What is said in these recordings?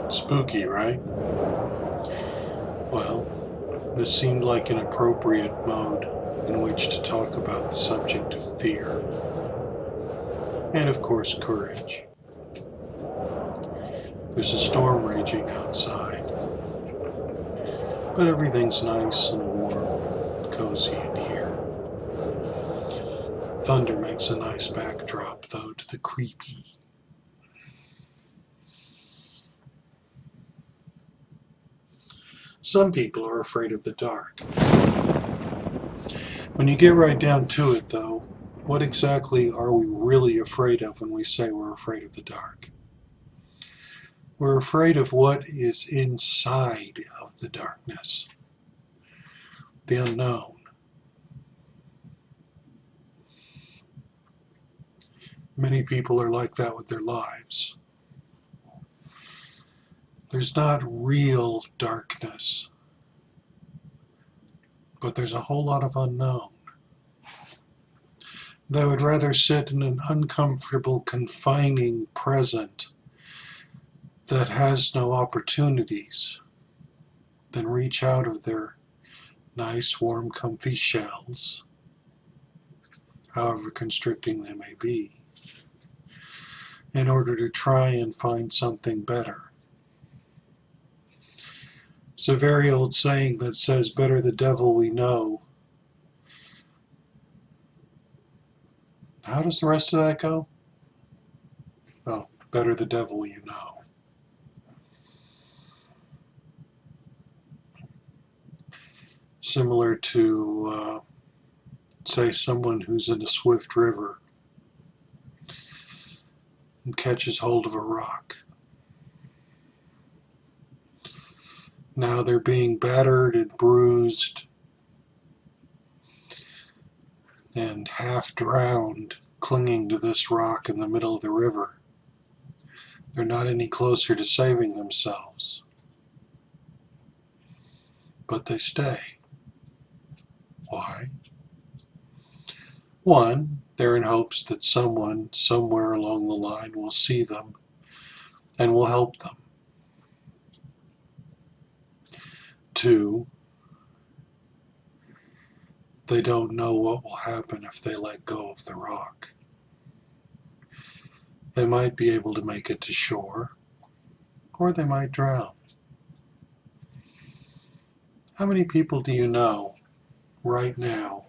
Spooky, right? Well, this seemed like an appropriate mode in which to talk about the subject of fear. And of course, courage. There's a storm raging outside, but everything's nice and warm and cozy in here. Thunder makes a nice backdrop, though, to the creepy. Some people are afraid of the dark. When you get right down to it, though, what exactly are we really afraid of when we say we're afraid of the dark? We're afraid of what is inside of the darkness, the unknown. Many people are like that with their lives. There's not real darkness, but there's a whole lot of unknown. They would rather sit in an uncomfortable, confining present that has no opportunities than reach out of their nice, warm, comfy shells, however constricting they may be, in order to try and find something better. It's a very old saying that says, better the devil we know. How does the rest of that go? Oh, better the devil you know. Similar to, say, someone who's in a swift river and catches hold of a rock. Now they're being battered and bruised and half drowned, clinging to this rock in the middle of the river. They're not any closer to saving themselves, but they stay. Why? One, they're in hopes that someone, somewhere along the line, will see them and will help them. Two, they don't know what will happen if they let go of the rock. They might be able to make it to shore, or they might drown. How many people do you know right now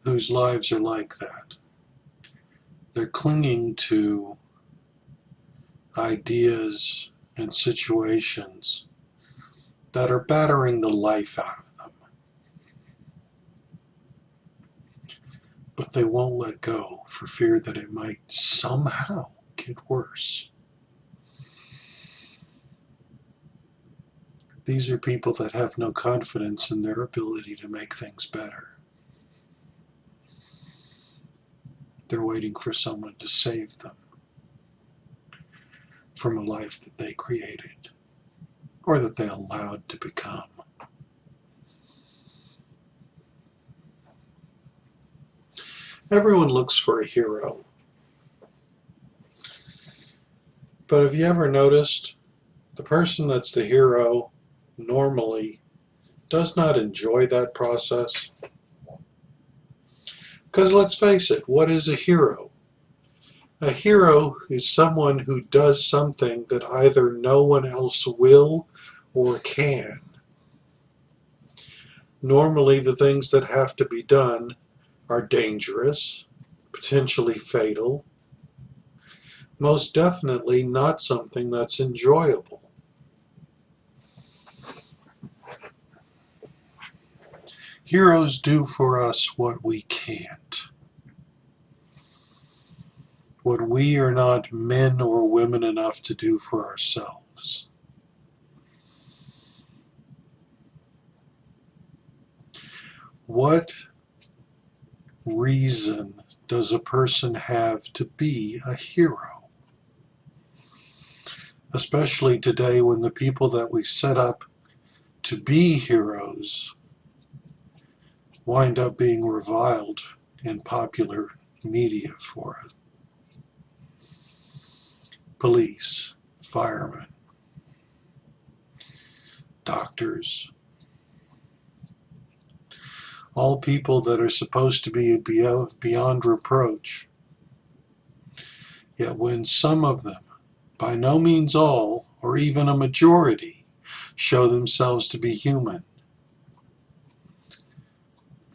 whose lives are like that? They're clinging to ideas and situations that are battering the life out of them. But they won't let go for fear that it might somehow get worse. These are people that have no confidence in their ability to make things better. They're waiting for someone to save them from a life that they created or that they allowed to become. Everyone looks for a hero. But have you ever noticed the person that's the hero normally does not enjoy that process? Because let's face it, what is a hero? A hero is someone who does something that either no one else will or can. Normally the things that have to be done are dangerous, potentially fatal, most definitely not something that's enjoyable. Heroes do for us what we can't. What we are not men or women enough to do for ourselves. What reason does a person have to be a hero? Especially today when the people that we set up to be heroes wind up being reviled in popular media for it. Police, firemen, doctors, all people that are supposed to be beyond reproach. Yet when some of them, by no means all, or even a majority, show themselves to be human,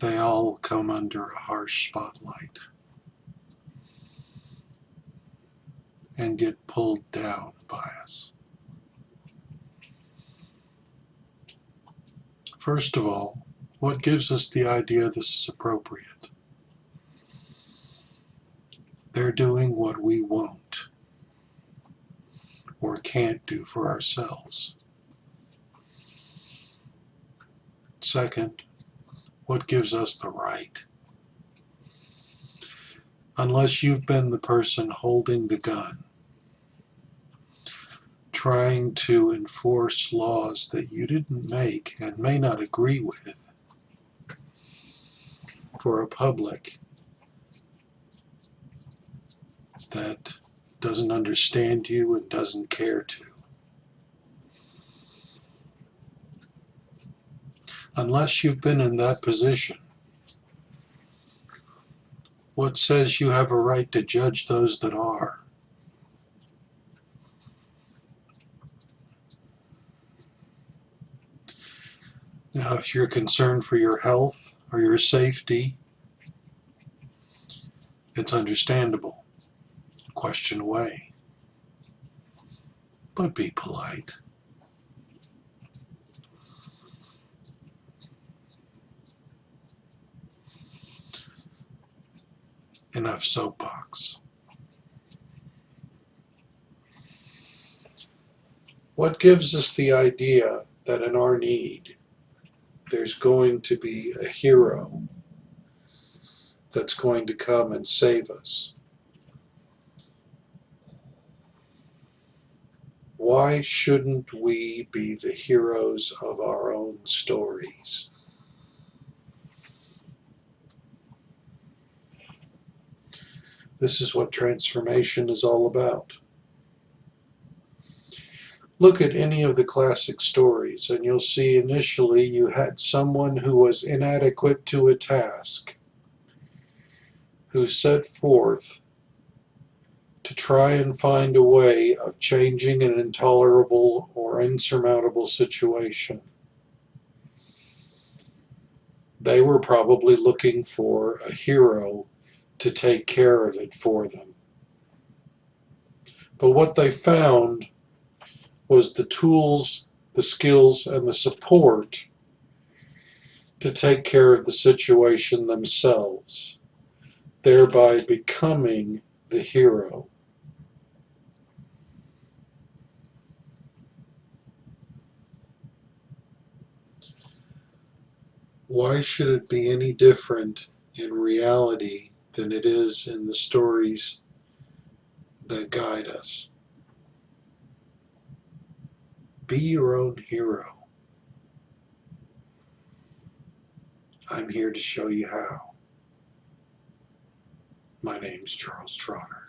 they all come under a harsh spotlight and get pulled down by us. First of all, what gives us the idea this is appropriate? They're doing what we won't or can't do for ourselves. Second, what gives us the right? Unless you've been the person holding the gun, trying to enforce laws that you didn't make and may not agree with for a public that doesn't understand you and doesn't care to. Unless you've been in that position, what says you have a right to judge those that are? Now, if you're concerned for your health or your safety, it's understandable. Question away. But be polite. Enough soapbox. What gives us the idea that in our need, there's going to be a hero that's going to come and save us? Why shouldn't we be the heroes of our own stories? This is what transformation is all about. Look at any of the classic stories and you'll see initially you had someone who was inadequate to a task, who set forth to try and find a way of changing an intolerable or insurmountable situation. They were probably looking for a hero to take care of it for them. But what they found was the tools, the skills, and the support to take care of the situation themselves, thereby becoming the hero. Why should it be any different in reality than it is in the stories that guide us? Be your own hero. I'm here to show you how. My name's Charles Trotter.